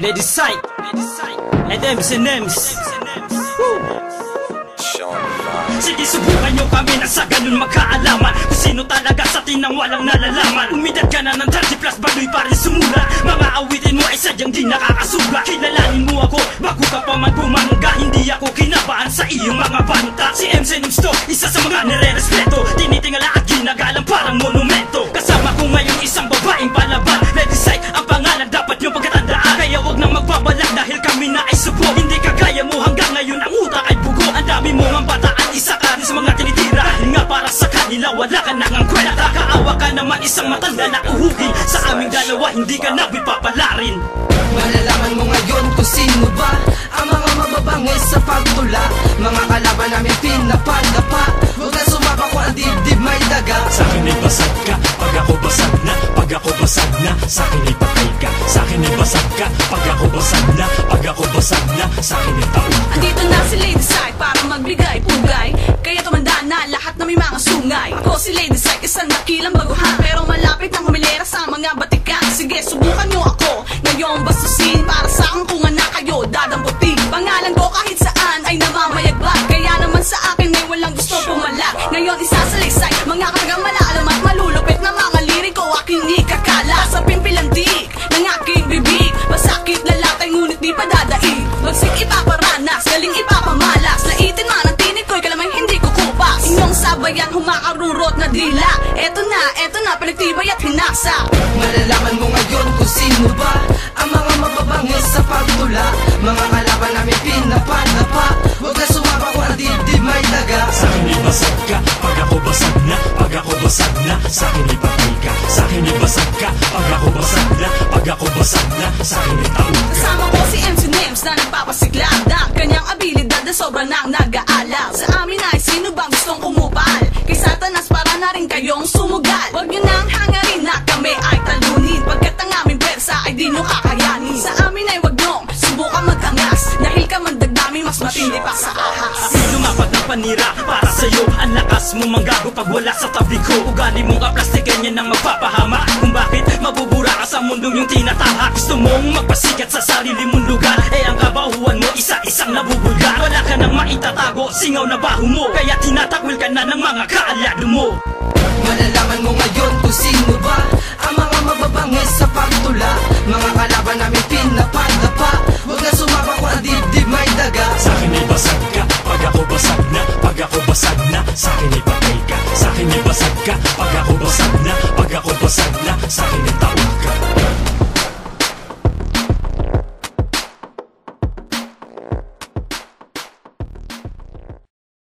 Lady Sight and M&M's. Sige, subukan nyo kami na sa ganun magkaalaman kung sino talaga sa tinang walang nalalaman. Umidad ka na ng 30 plus, baduy pa rin sumula. Mga awitin mo ay sadyang di nakakasuga. Kilalanin mo ako bago ka pa man bumangga. Hindi ako kinabahan sa iyong mga banta. Si M&M's to, isa sa mga nire-respeto. Tinitingala at ginagalang parang monumento. Kasama ko ngayon isang babaeng palaban. Lady Sight ang pangalan, dapat nyo pagkatandaan. Kaya wag nang magbabalag dahil kami na ay subo. Hindi kagaya mo hanggang ngayon ang utak ay bugo. Ang dami mo ang bataan, isa ka rin sa mga tinitira. Dahil nga para sa kanila wala ka nang ang kwenta. Kaawa ka naman isang matanda na uhugin. Sa aming dalawa hindi ka na bipapalarin. Malalaman mo ngayon kung sino ba ang mga mababangis sa pagtula. Mga kalaban namin pinapalapa. Huwag na sumapa ko ang dibdib may daga. Sa akin ay basag ka, pag ako basag na. Pag ako basag na, sa akin ay patay ka. Sa akin ay basag ka, pag ako basag na. Pag ako basag na, sa akin ay taon ka. Andito na si Lady Sight para magbigay pugay. Kaya tumanda na lahat na may mga sungay. Ako si Lady Sight, isang dakilang baguhan. Pero malapit ang humilera sa mga batikan. Sige, subukan nyo ako ngayong bastusin. Para sa akin kung na kayo dadamputin. Pangalan ko kahit saan ay namamayagpag. Kaya naman sa akin ay walang gusto pumalag. Ngayon isasalaysay mga katagang malalam at malulupit na mga liriko aking ikakala. Sa pimpilantik ng aking bibig. Masakit lalatay ngunit di pa dadaig. Magsik ipaparanas, galing ipapamalas. Laitin man ang tinig ko'y kalamay hindi kukupas. Inyong sabayan humakarurot na dila. Eto na, pinagtibay at hinasa. Malalaman mo ngayon kung sino ba ang mga mababangis sa pagtula. Mga kalaban namin pinapalapa. Huwag na sumapa ko ang dibdib may daga. Sa akin ay basag ka, pag ako basag na. Pag ako basag na, sa akin ay patay ka. Sa akin ay basag ka, pag ako basag na. Pag ako basag na, sa akin ay taon ka. Kasama ko si M&M's na nagpapasiklab ng kanyang abilidad na sobra nang nag-aalaw. Sa amin ay sino bang gustong umupal? Kay Satanas para na rin kayong sumugal. Huwag nyo nang hangarin na kami ay talunin. Pagkat ang aming persa ay di nyo kakayanin. Sa amin ay wag nyo subukan mag-angas. Dahil ka mandagdami mas matindi pa sa ahas. Lumapat ng panira para sa'yo. Ang lakas mo manggago pag wala sa tabi ko. Ugali mong kaplastikan yan ang magpapahama. Kung bakit mabubura ka sa mundong yung tinatahak. Gusto mong magpasikat sa sarili mong lugar. Eh ang kabahuan mo isa-isang nabubulgar. Wala ka nang maitatago, singaw na baho mo. Kaya tinatakwil ka na ng mga kaalyado mo. Malalaman mo ngayon kung sino ba